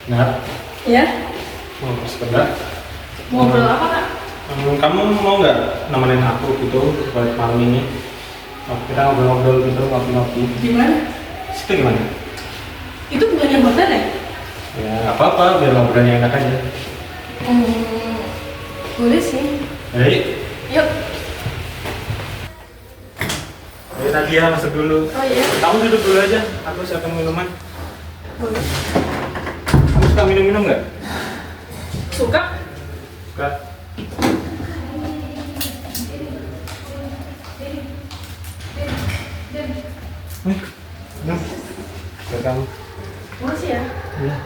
Nah, Ya, mau sebentar. ngobrol apa kak? Kamu mau nggak nemenin aku gitu buat malam ini? Kita ngobrol-ngobrol gitu, ngopi-ngopi. Di mana? Situ gimana? Itu bukannya hotel ya? Ya nggak apa-apa, biar ngobrolnya enak aja. Boleh sih. Jadi, Yuk. Nadia masuk dulu. Oh iya. Kamu duduk dulu aja, aku siapkan minuman. Boleh. Kamu suka minum-minum nggak? Suka? Suka. Minum. Buat kamu. Makasih ya. Iya.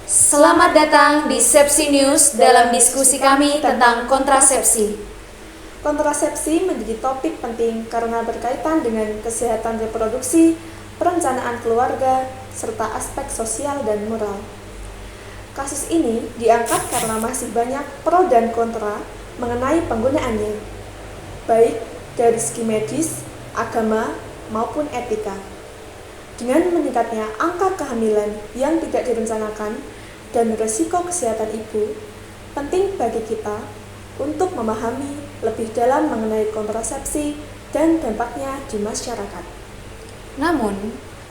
Selamat datang di Sepsi News dalam diskusi kami tentang kontrasepsi. Kontrasepsi menjadi topik penting karena berkaitan dengan kesehatan reproduksi, perencanaan keluarga, serta aspek sosial dan moral. Kasus ini diangkat karena masih banyak pro dan kontra mengenai penggunaannya, baik dari segi medis, agama, maupun etika. Dengan meningkatnya angka kehamilan yang tidak direncanakan dan risiko kesehatan ibu, penting bagi kita untuk memahami lebih dalam mengenai kontrasepsi dan dampaknya di masyarakat. Namun,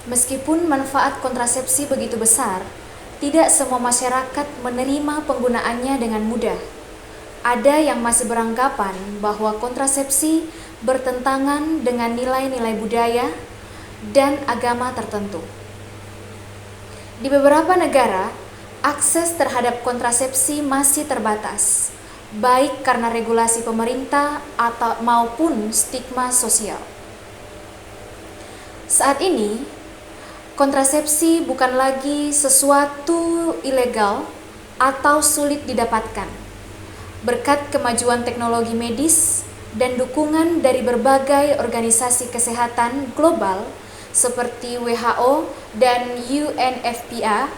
meskipun manfaat kontrasepsi begitu besar, tidak semua masyarakat menerima penggunaannya dengan mudah. Ada yang masih beranggapan bahwa kontrasepsi bertentangan dengan nilai-nilai budaya dan agama tertentu. Di beberapa negara, akses terhadap kontrasepsi masih terbatas, baik karena regulasi pemerintah atau maupun stigma sosial. Saat ini, kontrasepsi bukan lagi sesuatu ilegal atau sulit didapatkan. Berkat kemajuan teknologi medis dan dukungan dari berbagai organisasi kesehatan global seperti WHO dan UNFPA,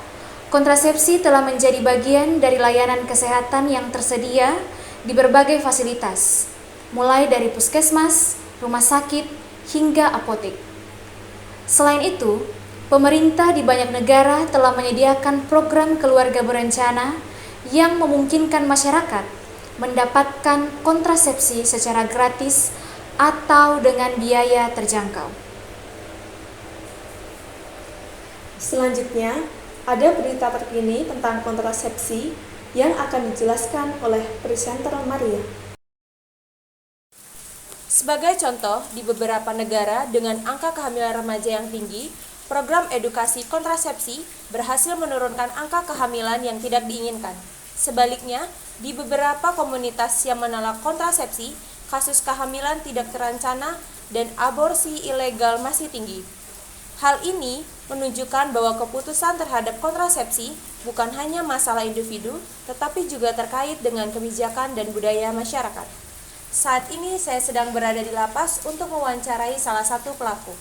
kontrasepsi telah menjadi bagian dari layanan kesehatan yang tersedia di berbagai fasilitas, mulai dari puskesmas, rumah sakit, hingga apotek. Selain itu, pemerintah di banyak negara telah menyediakan program keluarga berencana yang memungkinkan masyarakat mendapatkan kontrasepsi secara gratis atau dengan biaya terjangkau. Selanjutnya, ada berita terkini tentang kontrasepsi yang akan dijelaskan oleh presenter Maria. Sebagai contoh, di beberapa negara dengan angka kehamilan remaja yang tinggi, program edukasi kontrasepsi berhasil menurunkan angka kehamilan yang tidak diinginkan. Sebaliknya, di beberapa komunitas yang menolak kontrasepsi, kasus kehamilan tidak terencana dan aborsi ilegal masih tinggi. Hal ini menunjukkan bahwa keputusan terhadap kontrasepsi bukan hanya masalah individu, tetapi juga terkait dengan kebijakan dan budaya masyarakat. Saat ini saya sedang berada di lapas untuk mewawancarai salah satu pelaku.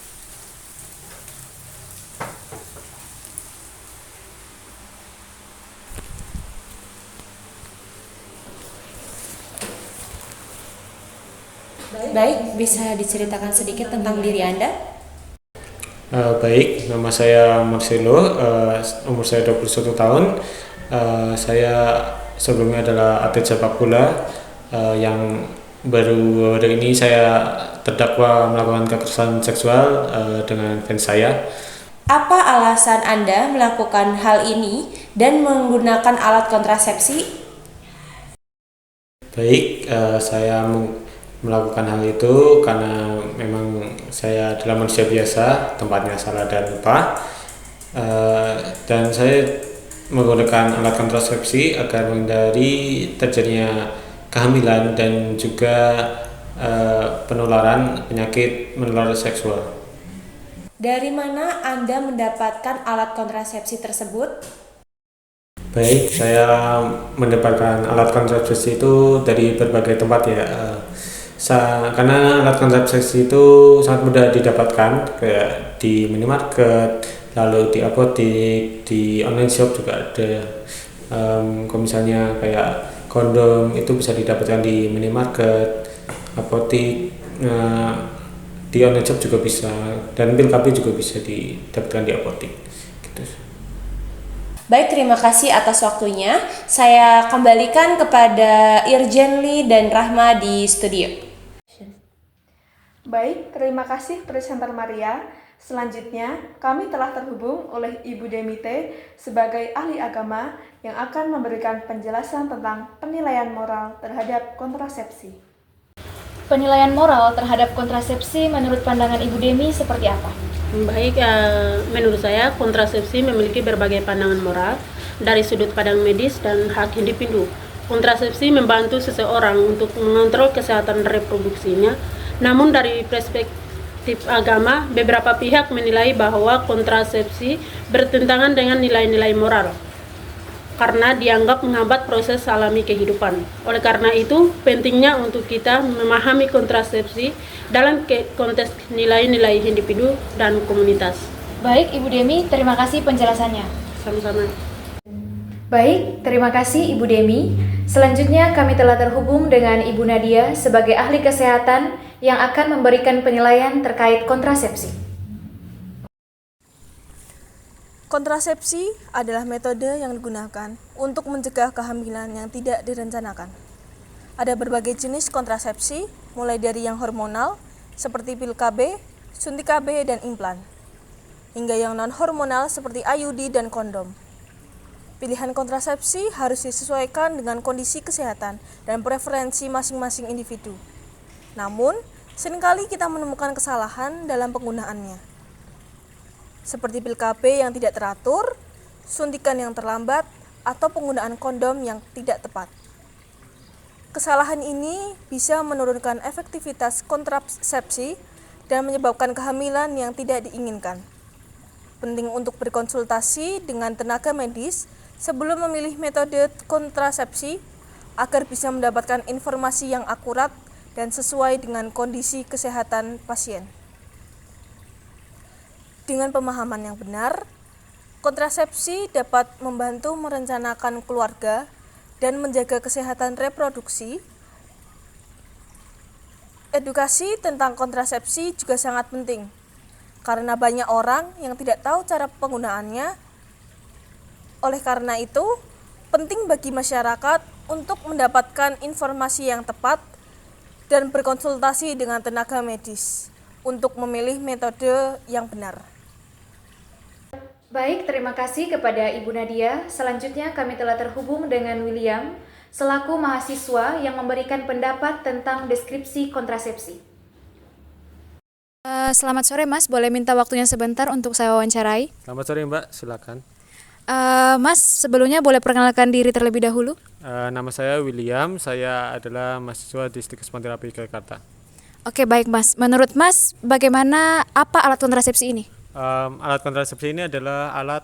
Baik, bisa diceritakan sedikit tentang diri Anda? Baik, nama saya Marcelo, umur saya 21 tahun. Saya sebelumnya adalah atlet sepak bola yang baru hari ini saya terdakwa melakukan kekerasan seksual dengan fans saya. Apa alasan Anda melakukan hal ini dan menggunakan alat kontrasepsi? Baik, saya melakukan hal itu karena memang saya adalah manusia biasa, tempatnya salah dan lupa, dan saya menggunakan alat kontrasepsi agar menghindari terjadinya kehamilan dan juga penularan penyakit menular seksual. Dari mana Anda mendapatkan alat kontrasepsi tersebut? Baik, saya mendapatkan alat kontrasepsi itu dari berbagai tempat ya. Karena alat kontrasepsi itu sangat mudah didapatkan, kayak di minimarket, lalu di apotik, di online shop juga ada. Kalau misalnya kayak kondom itu bisa didapatkan di minimarket, apotik, di online shop juga bisa, dan pil KB juga bisa didapatkan di apotik gitu. Baik, terima kasih atas waktunya. Saya kembalikan kepada Irjen Lee dan Rahma di studio. Baik, terima kasih presenter Maria. Selanjutnya, kami telah terhubung oleh Ibu Demite sebagai ahli agama yang akan memberikan penjelasan tentang penilaian moral terhadap kontrasepsi. Penilaian moral terhadap kontrasepsi menurut pandangan Ibu Demi seperti apa? Baik, menurut saya kontrasepsi memiliki berbagai pandangan moral dari sudut pandang medis dan hak individu. Kontrasepsi membantu seseorang untuk mengontrol kesehatan reproduksinya, namun dari perspektif agama, beberapa pihak menilai bahwa kontrasepsi bertentangan dengan nilai-nilai moral karena dianggap menghambat proses alami kehidupan. Oleh karena itu, pentingnya untuk kita memahami kontrasepsi dalam konteks nilai-nilai individu dan komunitas. Baik, Ibu Demi, terima kasih penjelasannya. Sama-sama. Baik, terima kasih Ibu Demi. Selanjutnya kami telah terhubung dengan Ibu Nadia sebagai ahli kesehatan yang akan memberikan penilaian terkait kontrasepsi. Kontrasepsi adalah metode yang digunakan untuk mencegah kehamilan yang tidak direncanakan. Ada berbagai jenis kontrasepsi, mulai dari yang hormonal, seperti pil KB, suntik KB, dan implan, hingga yang non-hormonal seperti IUD dan kondom. Pilihan kontrasepsi harus disesuaikan dengan kondisi kesehatan dan preferensi masing-masing individu. Namun, seringkali kita menemukan kesalahan dalam penggunaannya, seperti pil KB yang tidak teratur, suntikan yang terlambat, atau penggunaan kondom yang tidak tepat. Kesalahan ini bisa menurunkan efektivitas kontrasepsi dan menyebabkan kehamilan yang tidak diinginkan. Penting untuk berkonsultasi dengan tenaga medis sebelum memilih metode kontrasepsi agar bisa mendapatkan informasi yang akurat dan sesuai dengan kondisi kesehatan pasien. Dengan pemahaman yang benar, kontrasepsi dapat membantu merencanakan keluarga dan menjaga kesehatan reproduksi. Edukasi tentang kontrasepsi juga sangat penting, karena banyak orang yang tidak tahu cara penggunaannya. Oleh karena itu, penting bagi masyarakat untuk mendapatkan informasi yang tepat dan berkonsultasi dengan tenaga medis untuk memilih metode yang benar. Baik, terima kasih kepada Ibu Nadia. Selanjutnya kami telah terhubung dengan William, selaku mahasiswa yang memberikan pendapat tentang deskripsi kontrasepsi. Selamat sore Mas, boleh minta waktunya sebentar untuk saya wawancarai? Selamat sore Mbak, silakan. Mas, sebelumnya boleh perkenalkan diri terlebih dahulu? Nama saya William, saya adalah mahasiswa di Stikes Terapi Jakarta. Oke, baik Mas. Menurut Mas, bagaimana apa alat kontrasepsi ini? Alat kontrasepsi ini adalah alat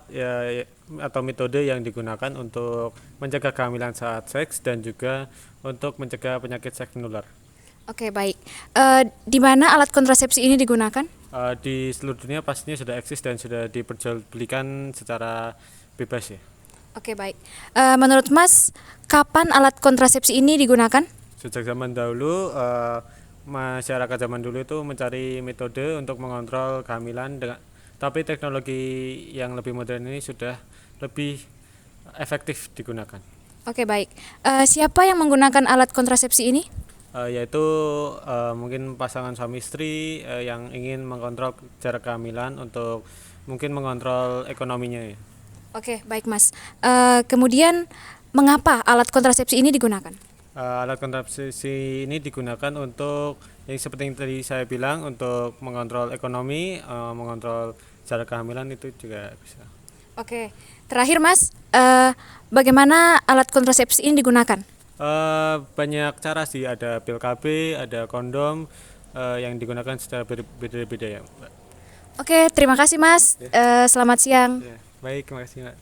atau metode yang digunakan untuk mencegah kehamilan saat seks dan juga untuk mencegah penyakit seks menular. Oke, baik. Di mana alat kontrasepsi ini digunakan? Di seluruh dunia pastinya sudah eksis dan sudah diperjualbelikan secara bebas ya. Oke, baik. Menurut Mas, kapan alat kontrasepsi ini digunakan? Sejak zaman dahulu, masyarakat zaman dulu itu mencari metode untuk mengontrol kehamilan tapi teknologi yang lebih modern ini sudah lebih efektif digunakan. Oke, baik. Siapa yang menggunakan alat kontrasepsi ini? Yaitu mungkin pasangan suami istri yang ingin mengontrol jarak kehamilan untuk mungkin mengontrol ekonominya ya. Oke, baik Mas. Kemudian mengapa alat kontrasepsi ini digunakan? Alat kontrasepsi ini digunakan untuk yang seperti yang tadi saya bilang, untuk mengontrol ekonomi, mengontrol jarak kehamilan itu juga bisa. Oke, terakhir Mas, bagaimana alat kontrasepsi ini digunakan? Banyak cara sih, ada pil KB, ada kondom yang digunakan secara berbeda-beda ya Mbak. Oke, terima kasih Mas. Selamat siang. Ya, baik, terima kasih Mbak.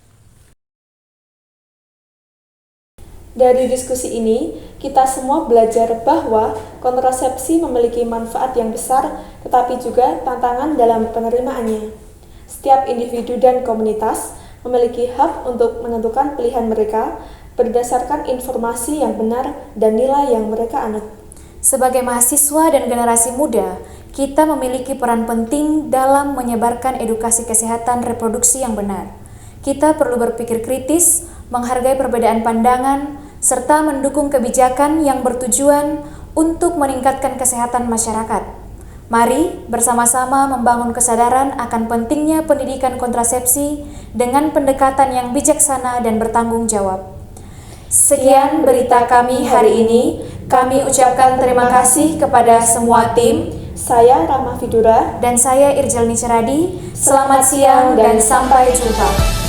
Dari diskusi ini, kita semua belajar bahwa kontrasepsi memiliki manfaat yang besar, tetapi juga tantangan dalam penerimaannya. Setiap individu dan komunitas memiliki hak untuk menentukan pilihan mereka berdasarkan informasi yang benar dan nilai yang mereka anut. Sebagai mahasiswa dan generasi muda, kita memiliki peran penting dalam menyebarkan edukasi kesehatan reproduksi yang benar. Kita perlu berpikir kritis, menghargai perbedaan pandangan, serta mendukung kebijakan yang bertujuan untuk meningkatkan kesehatan masyarakat. Mari bersama-sama membangun kesadaran akan pentingnya pendidikan kontrasepsi dengan pendekatan yang bijaksana dan bertanggung jawab. Sekian berita kami hari ini. Kami ucapkan terima kasih kepada semua tim. Saya Rahma Fidura dan saya Irjelni Ceradi. Selamat siang dan sampai jumpa.